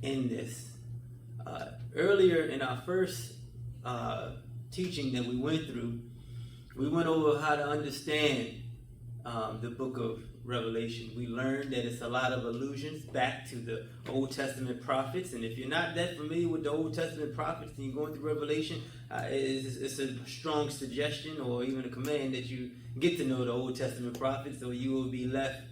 in this. Earlier in our first teaching that we went through, we went over how to understand the book of Revelation. We learned that it's a lot of allusions back to the Old Testament prophets. And if you're not that familiar with the Old Testament prophets and you're going through Revelation, it's a strong suggestion or even a command that you get to know the Old Testament prophets, or you will be left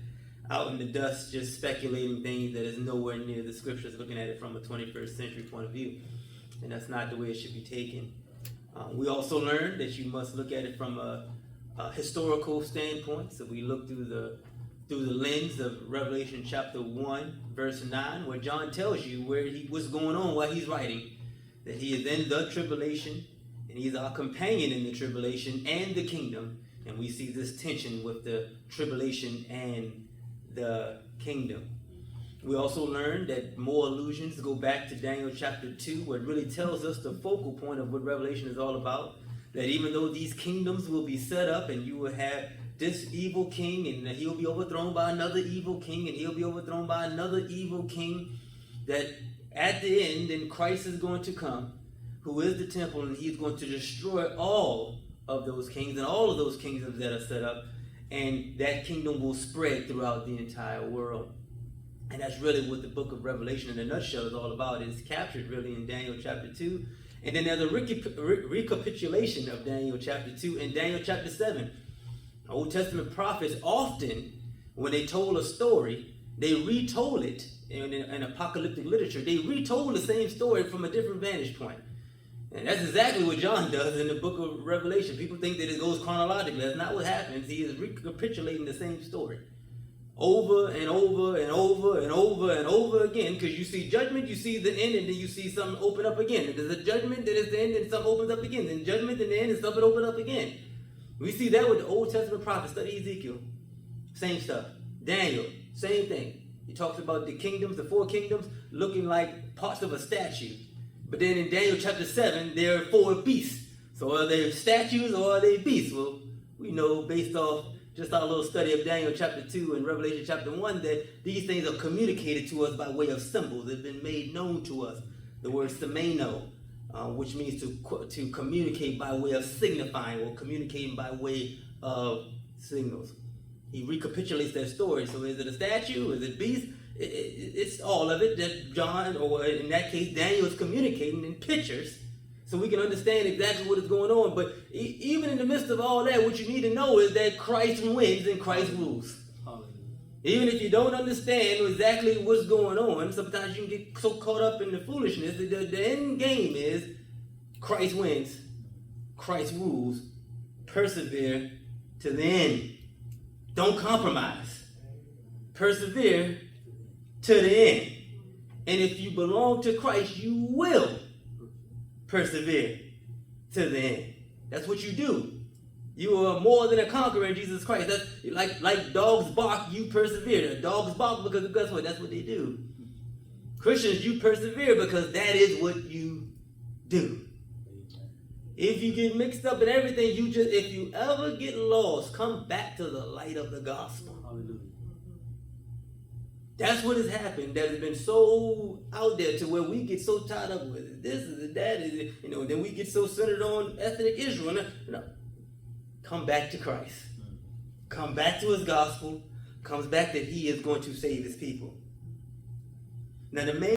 out in the dust just speculating things that is nowhere near the scriptures, looking at it from a 21st century point of view. And that's not the way it should be taken. We also learned that you must look at it from a historical standpoint. So we look through the lens of Revelation chapter 1, verse 9, where John tells you what's going on while he's writing. That he is in the tribulation, and he's our companion in the tribulation and the kingdom. And we see this tension with the tribulation and the kingdom. We also learned that more allusions go back to Daniel chapter 2, where it really tells us the focal point of what Revelation is all about. That even though these kingdoms will be set up and you will have this evil king, and he'll be overthrown by another evil king, and he'll be overthrown by another evil king, that at the end, then Christ is going to come, who is the temple, and he's going to destroy all of those kings and all of those kingdoms that are set up, and that kingdom will spread throughout the entire world. And that's really what the book of Revelation in a nutshell is all about. It's captured really in Daniel chapter 2. And then there's a recapitulation of Daniel chapter 2 and Daniel chapter 7. Old Testament prophets often, when they told a story, they retold it in apocalyptic literature. They retold the same story from a different vantage point. And that's exactly what John does in the book of Revelation. People think that it goes chronologically. That's not what happens. He is recapitulating the same story over and over and over and over and over again, because you see judgment, you see the end, and then you see something open up again. And there's a judgment, then it's the end, and something opens up again. Then judgment, then the end, and something opens up again. We see that with the Old Testament prophets. Study Ezekiel. Same stuff. Daniel, same thing. He talks about the kingdoms, the four kingdoms, looking like parts of a statue. But then in Daniel chapter 7, there are four beasts. So are they statues or are they beasts? Well, we know based off just our little study of Daniel chapter 2 and Revelation chapter 1 that these things are communicated to us by way of symbols. They've been made known to us. The word semeno, which means to communicate by way of signifying or communicating by way of signals. He recapitulates that story. So is it a statue? Is it beast? It's all of it that John, or in that case, Daniel is communicating in pictures so we can understand exactly what is going on. But even in the midst of all that, what you need to know is that Christ wins and Christ rules. Even if you don't understand exactly what's going on, sometimes you can get so caught up in the foolishness. The end game is Christ wins, Christ rules, persevere to the end. Don't compromise. Persevere to the end. And if you belong to Christ, you will persevere to the end. That's what you do. You are more than a conqueror in Jesus Christ. That's like dogs bark, you persevere. Dogs bark because guess what? That's what they do. Christians, you persevere because that is what you do. If you get mixed up in everything, if you ever get lost, come back to the light of the gospel. Hallelujah. That's what has happened. That has been so out there to where we get so tied up with it. This is it, that is it. Then we get so centered on ethnic Israel. Come back to Christ. Come back to his gospel. Comes back that he is going to save his people. Now the main